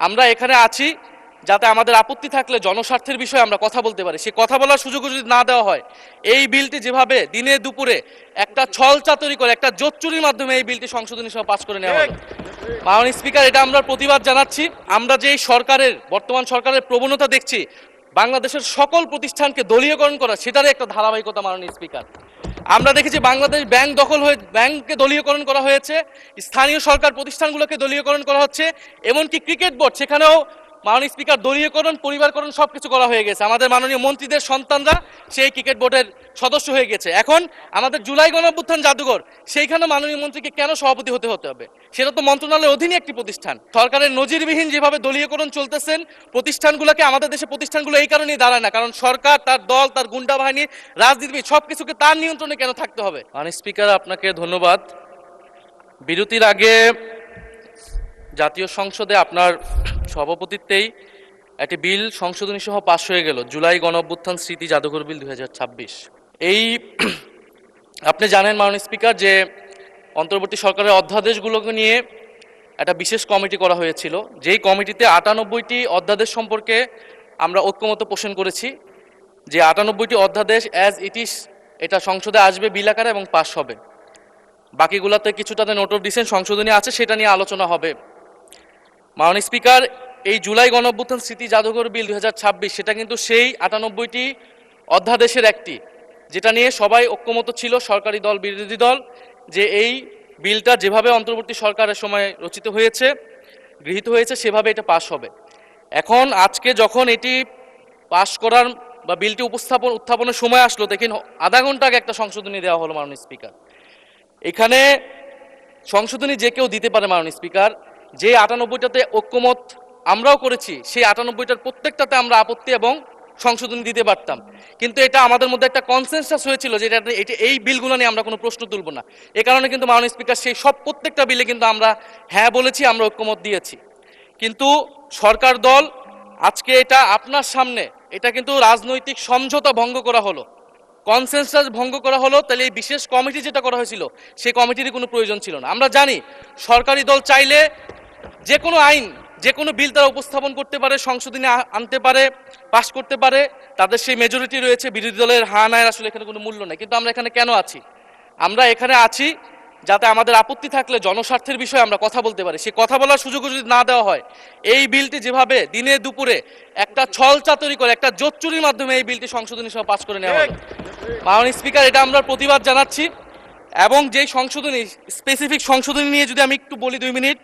আমরা এখানে আছি যাতে আমাদের আপত্তি থাকলে জনস্বার্থের বিষয়ে আমরা কথা বলতে পারি। সেই কথা বলার সুযোগ যদি না দেওয়া হয়, এই বিলটি যেভাবে দিনে দুপুরে একটা ছল চাতুরি করে একটা জোচ্চুরির মাধ্যমে এই বিলটি সংশোধনী সভা পাস করে নেওয়া হলো। মাননীয় স্পিকার, এটা আমরা প্রতিবাদ জানাচ্ছি। আমরা যে বর্তমান সরকারের প্রবণতা দেখছি বাংলাদেশের সকল প্রতিষ্ঠানকে দলীয়করণ করা, সেটারই একটা ধারাবাহিকতা। মাননীয় স্পিকার, আমরা দেখেছি বাংলাদেশ ব্যাংককে দলীয়করণ করা হয়েছে, স্থানীয় সরকার প্রতিষ্ঠানগুলোকে দলীয়করণ করা হচ্ছে, এমনকি ক্রিকেট বোর্ড, সেখানেও মাননীয় স্পিকার দলীয়করণ, পরিবারকরণ সবকিছু করা হয়ে গেছে। আমাদের মাননীয় মন্ত্রীদের সন্তানরা সেই ক্রিকেট বোর্ডের সদস্য হয়ে গেছে। এখন আমাদের জুলাই গণঅভ্যুত্থান জাদুঘর, সেইখানে মাননীয় মন্ত্রীকে কেন সভাপতি হতে হবে? সেটা তো মন্ত্রণালয়ের অধীনে একটি প্রতিষ্ঠান। সরকারের নজিরবিহীন যেভাবে দলীয়করণ চলতেছেন প্রতিষ্ঠানগুলোকে, আমাদের দেশে প্রতিষ্ঠানগুলো এই কারণেই দাঁড়ায় না, কারণ সরকার, তার দল, তার গুন্ডা বাহিনী, রাজনীতিবিদ সবকিছুকে তার নিয়ন্ত্রণে কেন থাকতে হবে? মাননীয় স্পিকার, আপনাকে ধন্যবাদ। বিরতির আগে জাতীয় সংসদে আপনার সভাপতিত্বেই একটি বিল সংশোধনী সহ পাশ হয়ে গেল, জুলাই গণঅভ্যুত্থান স্মৃতি জাদুঘর বিল 2026। এই আপনি জানেন মাননীয় স্পিকার যে অন্তর্বর্তী সরকারের অধ্যাদেশগুলোকে নিয়ে একটা বিশেষ কমিটি করা হয়েছিল, যেই কমিটিতে 98টি অধ্যাদেশ সম্পর্কে আমরা ঐক্যমত পোষণ করেছি, যে 98টি অধ্যাদেশ অ্যাজ ইট ইজ এটা সংসদে আসবে বিল আকারে এবং পাশ হবে। বাকিগুলোতে কিছুটাতে নোট অফ ডিসেন্ট সংশোধনী আছে, সেটা নিয়ে আলোচনা হবে। মাননীয় স্পিকার, এই জুলাই গণঅভ্যুত্থান স্মৃতি জাদুঘর বিল 2026 সেটা কিন্তু সেই 98টি অধ্যাদেশের একটি, যেটা নিয়ে সবাই ঐক্যমত ছিল, সরকারি দল, বিরোধী দল, যে এই বিলটা যেভাবে অন্তর্বর্তী সরকারের সময় রচিত হয়েছে, গৃহীত হয়েছে, সেভাবে এটা পাশ হবে। এখন আজকে যখন এটি পাশ করার বা বিলটি উত্থাপনের সময় আসলো, দেখেন আধা ঘন্টা আগে একটা সংশোধনী দেওয়া হলো। মাননীয় স্পিকার, এখানে সংশোধনী যে কেউ দিতে পারে। মাননীয় স্পিকার, যে 98টাতে ঐক্যমত আমরাও করেছি, সেই 98টার প্রত্যেকটাতে আমরা আপত্তি এবং সংশোধনী দিতে পারতাম, কিন্তু এটা আমাদের মধ্যে একটা কনসেনসাস হয়েছিল যে এই বিলগুলো নিয়ে আমরা কোনো প্রশ্ন তুলব না। এ কারণে কিন্তু মাননীয় স্পিকার সেই প্রত্যেকটা বিলে কিন্তু আমরা হ্যাঁ বলেছি, আমরা ঐক্যমত দিয়েছি। কিন্তু সরকার দল আজকে এটা আপনার সামনে, এটা কিন্তু রাজনৈতিক সমঝোতা ভঙ্গ করা হলো, কনসেনসাস ভঙ্গ করা হলো। তাহলে এই বিশেষ কমিটি যেটা করা হয়েছিল, সেই কমিটিরই কোনো প্রয়োজন ছিল না। আমরা জানি সরকারি দল চাইলে যে কোনো আইন, যে কোনো বিল তারা উপস্থাপন করতে পারে, সংশোধনী আনতে পারে, পাশ করতে পারে, তাদের সেই মেজরিটি রয়েছে। বিরোধী দলের হা নায়ের আসলে এখানে কোনো মূল্য নেই। কিন্তু আমরা এখানে কেন আছি? আমরা এখানে আছি যাতে আমাদের আপত্তি থাকলে জনস্বার্থের বিষয়ে আমরা কথা বলতে পারি। সেই কথা বলার সুযোগ যদি না দেওয়া হয়, এই বিলটি যেভাবে দিনে দুপুরে একটা ছল চাতুরি করে একটা জোচ্চুরির মাধ্যমে এই বিলটি সংশোধনী সভা পাস করে নেওয়া হলো। মাননীয় স্পিকার, এটা আমরা প্রতিবাদ জানাচ্ছি। এবং যেই সংশোধনী, স্পেসিফিক সংশোধনী নিয়ে যদি আমি একটু বলি 2 মিনিট,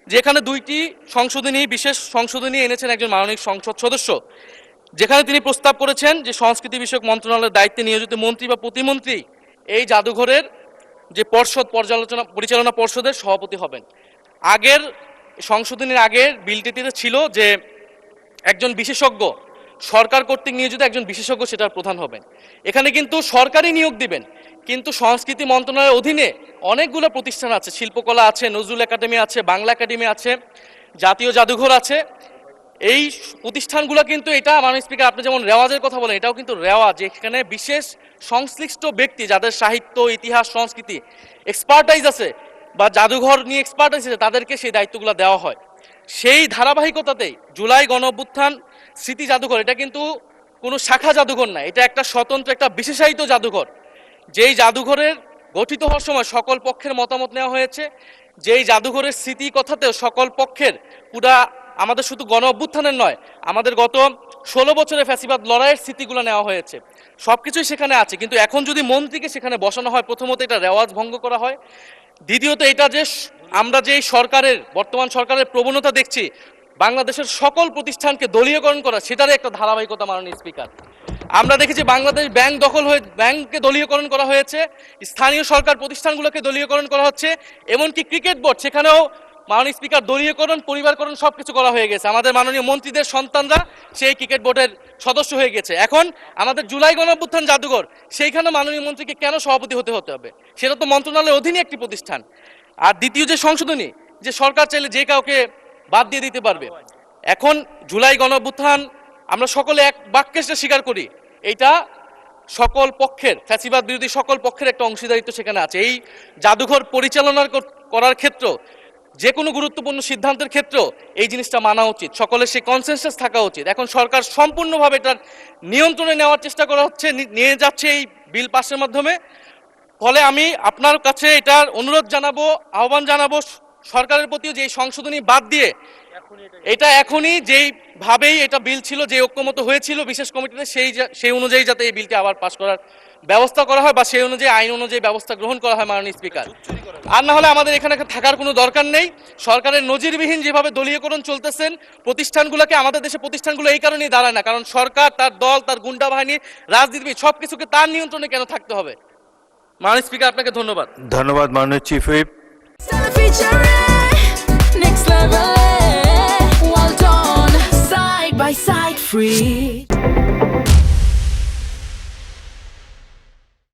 যেখানে 2টি সংশোধনী, বিশেষ সংশোধনী এনেছেন একজন মাননীয় সংসদ সদস্য, যেখানে তিনি প্রস্তাব করেছেন যে সংস্কৃতি বিষয়ক মন্ত্রণালয়ের দায়িত্বে নিয়োজিত মন্ত্রী বা প্রতিমন্ত্রী এই জাদুঘরের যে পরিচালনা পর্ষদের সভাপতি হবেন। আগের সংশোধনীর আগের বিলটিতে ছিল যে একজন বিশেষজ্ঞ, সরকার কর্তৃক নিয়োজিত একজন বিশেষজ্ঞ সেটার প্রধান হবেন। এখানে কিন্তু সরকারই নিয়োগ দিবেন, কিন্তু সংস্কৃতি মন্ত্রণালয়ের অধীনে অনেকগুলো প্রতিষ্ঠান আছে, শিল্পকলা আছে, নজরুল একাডেমি আছে, বাংলা একাডেমি আছে, জাতীয় জাদুঘর আছে। এই প্রতিষ্ঠানগুলো কিন্তু, এটা মাননীয় স্পিকার আপনি যেমন রেওয়াজের কথা বলেন, এটাও কিন্তু রেওয়াজ, এখানে বিশেষ সংশ্লিষ্ট ব্যক্তি যাদের সাহিত্য, ইতিহাস, সংস্কৃতি এক্সপার্টাইজ আছে বা জাদুঘর নিয়ে এক্সপার্টাইজ আছে, তাদেরকে সেই দায়িত্বগুলো দেওয়া হয়। সেই ধারাবাহিকতাতেই জুলাই গণঅভ্যুত্থান স্মৃতি জাদুঘর, এটা কিন্তু কোনো শাখা জাদুঘর না, এটা একটা স্বতন্ত্র, একটা বিশেষায়িত জাদুঘর। যেই জাদুঘরের গঠিত হওয়ার সময় সকল পক্ষের মতামত নেওয়া হয়েছে, যেই জাদুঘরের স্মৃতি কথাতেও সকল পক্ষের, পুরা আমাদের শুধু গণ অভ্যুত্থানের নয়, আমাদের গত 16 বছরের ফ্যাসিবাদ লড়াইয়ের স্মৃতিগুলো নেওয়া হয়েছে, সবকিছুই সেখানে আছে। কিন্তু এখন যদি মন্ত্রীকে সেখানে বসানো হয়, প্রথমত এটা রেওয়াজ ভঙ্গ করা হয়, দ্বিতীয়ত এটা যে আমরা যেই বর্তমান সরকারের প্রবণতা দেখছি বাংলাদেশের সকল প্রতিষ্ঠানকে দলীয়করণ করা, সেটারই একটা ধারাবাহিকতা। মাননীয় স্পিকার, আমরা দেখেছি বাংলাদেশ ব্যাংককে দলীয়করণ করা হয়েছে, স্থানীয় সরকার প্রতিষ্ঠানগুলোকে দলীয়করণ করা হচ্ছে, এমনকি ক্রিকেট বোর্ড, সেখানেও মাননীয় স্পিকার দলীয়করণ, পরিবারকরণ সবকিছু করা হয়ে গেছে। আমাদের মাননীয় মন্ত্রীদের সন্তানরা সেই ক্রিকেট বোর্ডের সদস্য হয়ে গেছে। এখন আমাদের জুলাই গণঅভ্যুত্থান জাদুঘর, সেইখানে মাননীয় মন্ত্রীকে কেন সভাপতি হতে হবে? সেটা তো মন্ত্রণালয়ের অধীনে একটি প্রতিষ্ঠান। আর দ্বিতীয় যে সংশোধনী, যে সরকার চাইলে যে কাউকে বাদ দিয়ে দিতে পারবে। এখন জুলাই গণঅভ্যুত্থান আমরা সকলে এক বাক্যে স্বীকার করি, এটা সকল পক্ষের, ফ্যাসিবাদ বিরোধী সকল পক্ষের একটা অংশীদারিত্ব সেখানে আছে। এই জাদুঘর পরিচালনা করার ক্ষেত্রে যে কোনো গুরুত্বপূর্ণ সিদ্ধান্তের ক্ষেত্রেও এই জিনিসটা মানা উচিত, সকলের সেই কনসেনসাস থাকা উচিত। এখন সরকার সম্পূর্ণভাবে এটার নিয়ন্ত্রণে নেওয়ার চেষ্টা করা হচ্ছে, নিয়ে যাচ্ছে এই বিল পাসের মাধ্যমে। ফলে আমি আপনার কাছে এটার অনুরোধ জানাবো, আহ্বান জানাবো সরকারের প্রতিও, যে এই সংশোধনী বাদ দিয়ে এটা এখনই যেইভাবেই এটা বিল ছিল, যে ঐক্যমত হয়েছিল বিশেষ কমিটিতে, সেই অনুযায়ী যাতে এই বিলটি আবার পাস করার ব্যবস্থা করা হয়, বা সেই অনুযায়ী আইন অনুযায়ী ব্যবস্থা গ্রহণ করা হয় মাননীয় স্পিকার। আর না হলে আমাদের এখানে থাকার কোনো দরকার নেই। সরকারের নজিরবিহীন যেভাবে দলীয়করণ চলতেছেন প্রতিষ্ঠানগুলোকে, আমাদের দেশে প্রতিষ্ঠানগুলো এই কারণেই দাঁড়ায় না, কারণ সরকার, তার দল, তার গুন্ডা বাহিনী, রাজনীতিবিদ সব কিছুকে তার নিয়ন্ত্রণে কেন থাকতে হবে। মাননীয় স্পিকার, আপনাকে ধন্যবাদ। ধন্যবাদ মাননীয় chief whip. Next level, well done, side by side, free.